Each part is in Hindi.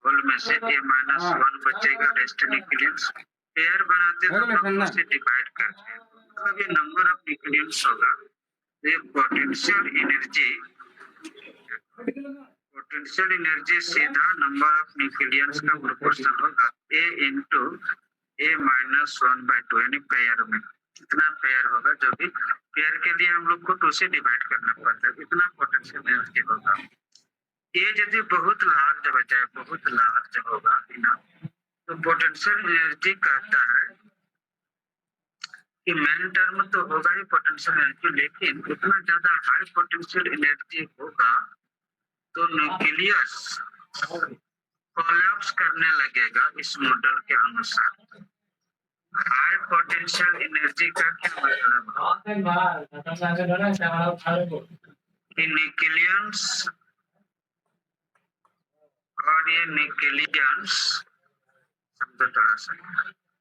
होल में से A-1 बचेगा, रेस्ट न्यूक्लियंस। पेयर बनाते तो हम लोग उसे डिवाइड करते हैं, मतलब ये नंबर ऑफ न्यूक्लियंस होगा। ये पोटेंशियल एनर्जी सीधा नंबर ऑफ न्यूक्लियंस का प्रोपोर्शन होगा A इंटू A-1/2, यानी पेयर में इतना पेयर होगा। जो भी पेयर के लिए हम लोग को 2 से डिवाइड करना पड़ता है, इतना पोटेंशियल एनर्जी होगा। ये यदि बहुत लार्ज बजाय बहुत लार्ज होगा तो पोटेंशियल एनर्जी कहता है कि मेन टर्म तो होगा ही पोटेंशियल एनर्जी, लेकिन इतना ज्यादा हाई पोटेंशियल एनर्जी होगा तो न्यूक्लियस कोलैप्स करने लगेगा। इस मॉडल के अनुसार हाई पोटेंशियल एनर्जी का क्या मतलब है? न्यूक्लियंस और ये न्यूक्लियंस समझो थोड़ा सा,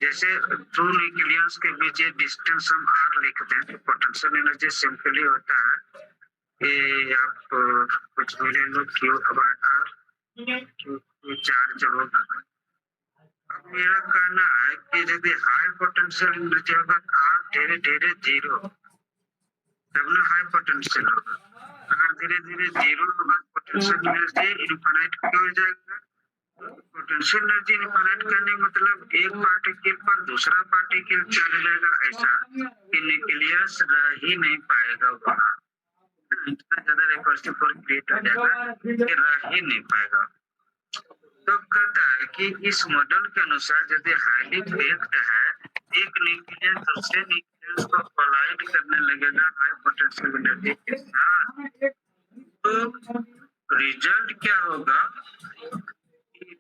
जैसे 2 न्यूक्लियंस के बीच ये डिस्टेंस हम r लिखते हैं, तो पोटेंशियल एनर्जी सिंपली होता है कि आप कुछ भी ले लो Q/r, Q चार्ज होगा। अब मेरा कहना है कि यदि हाई पोटेंशियल एनर्जी होगा r धीरे धीरे जीरो, तब ना हाई पोटेंशियल होगा। अगर धीरे धीरे जीरो होगा पोटेंशियल एनर्जी इनफाइनाइट हो जाएगा। पोटेंशियल एनर्जी इनफाइनाइट करने मतलब एक पार्टिकल पर दूसरा पार्टिकल चल जाएगा, ऐसा कि न्यूक्लियस रह ही नहीं पाएगा वहाँ। इतना ज्यादा रिकर्सिव फोर्स क्रिएट हो जाएगा कि रह ही नहीं पाएगा। तो कहता है कि इस मॉडल के अनुसार यदि हाईली पैक्ड है, एक न्यूक्लियस दूसरे न्यूक्लियस को कोलाइड करने लगेगा हाई पोटेंशियल एनर्जी के साथ, तो रिजल्ट क्या होगा?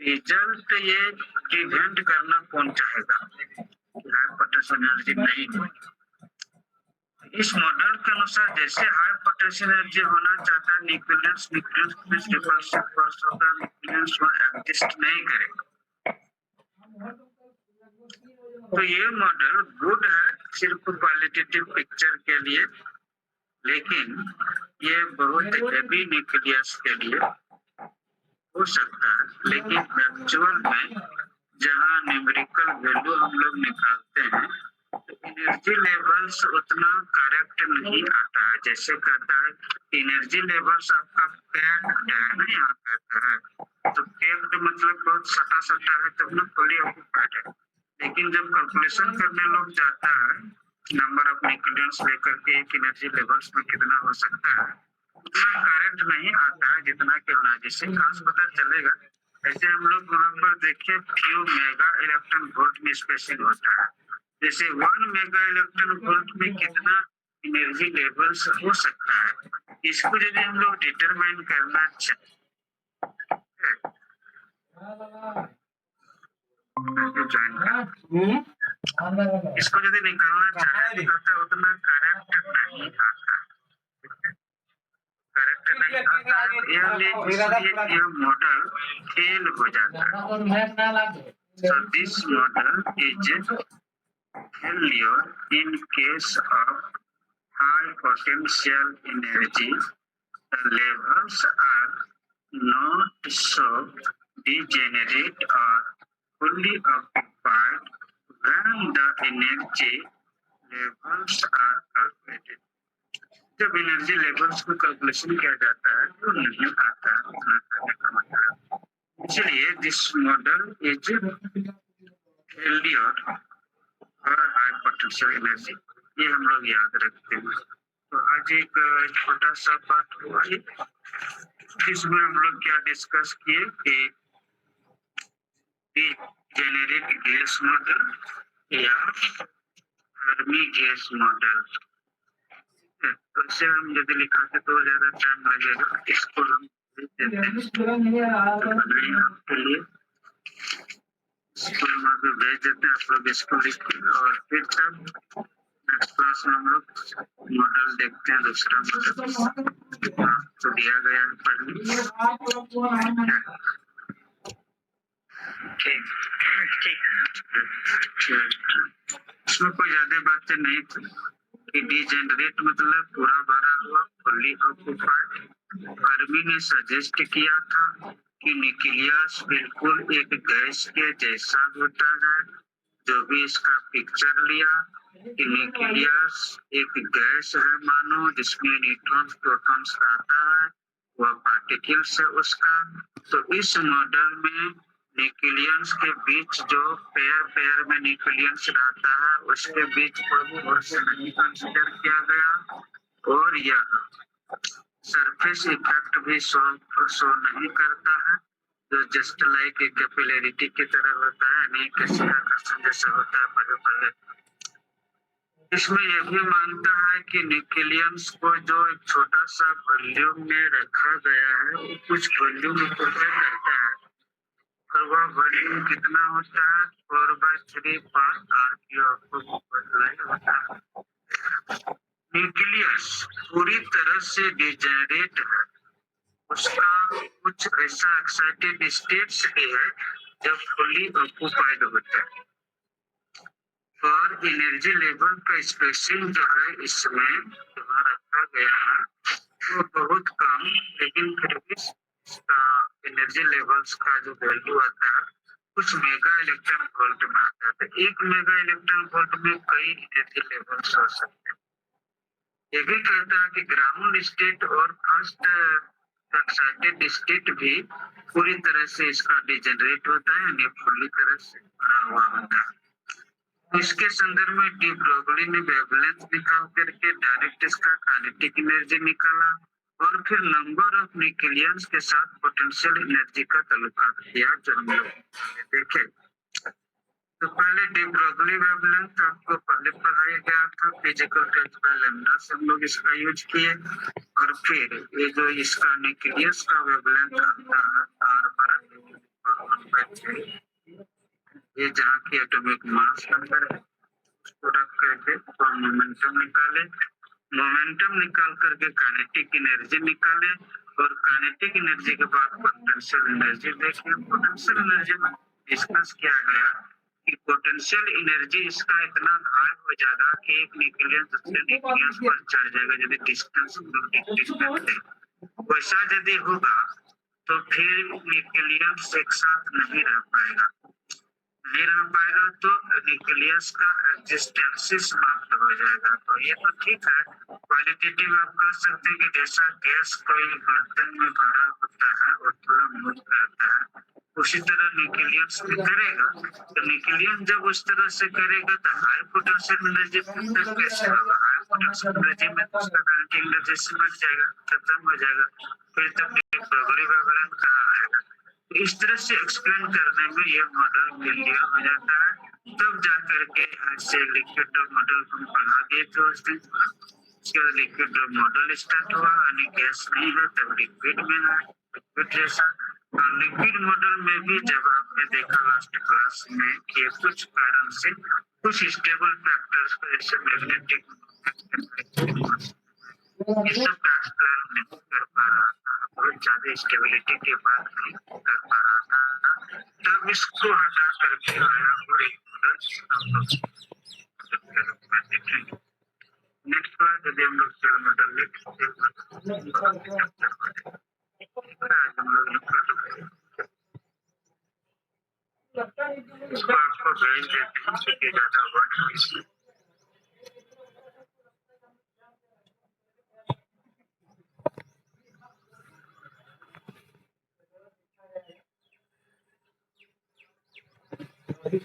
रिजल्ट ये प्रिवेंट करना कौन चाहेगा हाई पोटेंशियल एनर्जी नहीं हो। इस मॉडल के अनुसार जैसे हाई पोटेंशियल एनर्जी होना चाहता है, न्यूक्लियस में रिपल्सिव फोर्स होगा, न्यूक्लियस को एग्जिस्ट नहीं करेगा। तो ये मॉडल गुड है सिर्फ क्वालिटेटिव पिक्चर के लिए, लेकिन ये बहुत हेवी न्यूक्लियस के लिए हो सकता है। लेकिन एक्चुअल में जहाँ न्यूमेरिकल वैल्यू हम लोग निकालते हैं तो एनर्जी लेवल्स उतना करेक्ट नहीं आता है। जैसे कहता है एनर्जी लेवल्स आपका पैक्ड है ना, यहाँ कहता है तो पैक्ड मतलब बहुत सटा सटा है, तब ना फुली ऑक्यूपाइड है। लेकिन जब कैलकुलेशन करने लोग जाता है नंबर ऑफ न्यूक्लियंस लेकर के एक एनर्जी लेवल्स में कितना हो सकता है, उतना करेक्ट नहीं आता है जितना कि होना। जिससे कहाँ से पता चलेगा? ऐसे हम लोग वहाँ पर देखिए फ्यू मेगा इलेक्ट्रॉन वोल्ट में स्पेसिंग होता है, जैसे 1 मेगा इलेक्ट्रॉन वोल्ट में कितना एनर्जी लेवल्स हो सकता है। इसको यदि हम लोग डिटरमाइन करना चाहें, इसको यदि निकालना चाहें तो उतना करेक्ट नहीं आता, करेक्ट नहीं आता, इसलिए यह मॉडल फेल हो जाता है। So this model is failure in case of high potential energy. The levels are not so degenerate or fully occupied when the energy levels are calculated. जब एनर्जी लेवल्स को कैलकुलेशन किया जाता है तो नहीं आता उतना करने का मतलब। इसलिए दिस मॉडल इज फेलियर और हाई पोटेंशियल एनर्जी, ये हम लोग याद रखते हैं। तो आज एक छोटा सा पार्ट हुआ है जिसमें हम लोग क्या डिस्कस किए कि जेनेरिक गैस मॉडल या फर्मी गैस मॉडल। तो इसे हम यदि लिखाते तो ज्यादा टाइम लगेगा, इसको हम भेज देते हैं, आप लोग इसको लिखिए और फिर तब नेक्स्ट क्लास में हम लोग मॉडल देखते हैं। दूसरा मॉडल तो दिया गया है पढ़ने, ठीक इसमें कोई ज्यादा बातें नहीं थी कि डिजेनरेट मतलब पूरा भरा हुआ, फुल्ली ऑक्यूपाइड। फर्मी ने सजेस्ट किया था कि न्यूक्लियस बिल्कुल एक गैस के जैसा होता है। जो भी इसका पिक्चर लिया कि न्यूक्लियस एक गैस है मानो, जिसमें न्यूट्रॉन्स प्रोटॉन्स रहता है, वह पार्टिकल्स है उसका। तो इस मॉडल में न्यूक्लियस के बीच जो पेयर पेयर में न्यूक्लियस रहता है उसके बीच कोई फोर्स नहीं कंसीडर किया गया, और यह सरफेस इफेक्ट भी शो नहीं करता है, जो जस्ट लाइक कैपिलरिटी की तरह होता है, यानी किसी आकर्षण जैसा होता है पहले पहले। इसमें यह भी मानता है कि न्यूक्लियस को जो एक छोटा सा वॉल्यूम में रखा गया है, वो कुछ वॉल्यूम ऑक्यूपाई करता है, और वह वॉल्यूम कितना होता है, 4/3 पार्ट आर क्यू आपको बतलाई होता है। न्यूक्लियस पूरी तरह से डिजेनरेट है, उसका कुछ ऐसा एक्साइटेड स्टेट्स भी है जब फुली ऑक्युपाइड होता है। और एनर्जी लेवल का स्पेसिंग जो है इसमें जहाँ रखा गया है वो बहुत कम, लेकिन फिर भी इसका एनर्जी लेवल्स का जो वैल्यू आता है कुछ मेगा इलेक्ट्रॉन वोल्ट में आता है। तो 1 मेगा इलेक्ट्रॉन वोल्ट में कई एनर्जी लेवल्स हो सकते हैं। ये भी कहता है कि ग्राउंड स्टेट और फर्स्ट एक्साइटेड स्टेट भी पूरी तरह से इसका डिजेनरेट होता है, यानी पूरी तरह से भरा हुआ होता है। इसके संदर्भ में डी ब्रोगली ने वेवलेंथ निकाल करके डायरेक्ट इसका काइनेटिक एनर्जी निकाला, और फिर नंबर ऑफ न्यूक्लियस के साथ पोटेंशियल एनर्जी का ताल्लुकात किया, जो हम लोग देखे। तो पहले डी ब्रोगली वेवलेंथ आपको पहले पढ़ाया गया था, फिजिकल टेस्ट बाय लैम्डा से हम लोग इसका यूज किए, और फिर ये जो इसका न्यूक्लियस का वेवलेंथ आता है R/3, ये जहाँ की एटॉमिक मास नंबर है उसको रख करके और मोमेंटम निकाले, मोमेंटम निकाल करके काइनेटिक एनर्जी निकाले, और काइनेटिक एनर्जी के बाद पोटेंशियल एनर्जी देखिए। पोटेंशियल एनर्जी में डिस्कस किया गया कि पोटेंशियल एनर्जी इसका इतना हाई हो जाएगा कि एक न्यूक्लियस दूसरे न्यूक्लियस पर चढ़ जाएगा यदि डिस्टेंस डिस्टेंस है। वैसा यदि होगा तो फिर न्यूक्लियस एक साथ नहीं रह पाएगा, नहीं रह पाएगा तो न्यूक्लियस का एग्जिस्टेंस ही समाप्त हो जाएगा। तो ये तो ठीक है, क्वालिटेटिव आप कह सकते हैं कि जैसा गैस कोई बर्तन में भरा होता है और थोड़ा मूव करता है, उसी तरह न्यूक्लियस भी करेगा। तो न्यूक्लियस जब उस तरह से करेगा तो हाई पोटेंशियल एनर्जी कैसे होगा? हाई पोटेंशियल एनर्जी में तो उसका काइनेटिक एनर्जी सिमट जाएगा, खत्म हो जाएगा, फिर तब ब्रोगली वेवलेंथ कहाँ आएगा? इस तरह से एक्सप्लेन करने में यह मॉडल क्लियर हो जाता है। तब जाकर के ऐसे लिक्विड मॉडल हम पढ़ा दिए थे उस दिन, लिक्विड मॉडल स्टार्ट हुआ, यानी गैस नहीं है तब लिक्विड में है, लिक्विड जैसा। और लिक्विड मॉडल में भी जब आपने देखा लास्ट क्लास में कि कुछ कारण से कुछ स्टेबल फैक्टर्स को जैसे मैग्नेटिक ये सब का एक्सप्लेन नहीं कर पा रहा था, बहुत ज्यादा स्टेबिलिटी के बाद नहीं कर पा रहा था, तब इसको हटा करके आया और एक मॉडल नेक्स्ट बार यदि हम लोग सेल मॉडल लिखते इसको आपको भेज देते हैं क्योंकि ज्यादा वर्ड अभी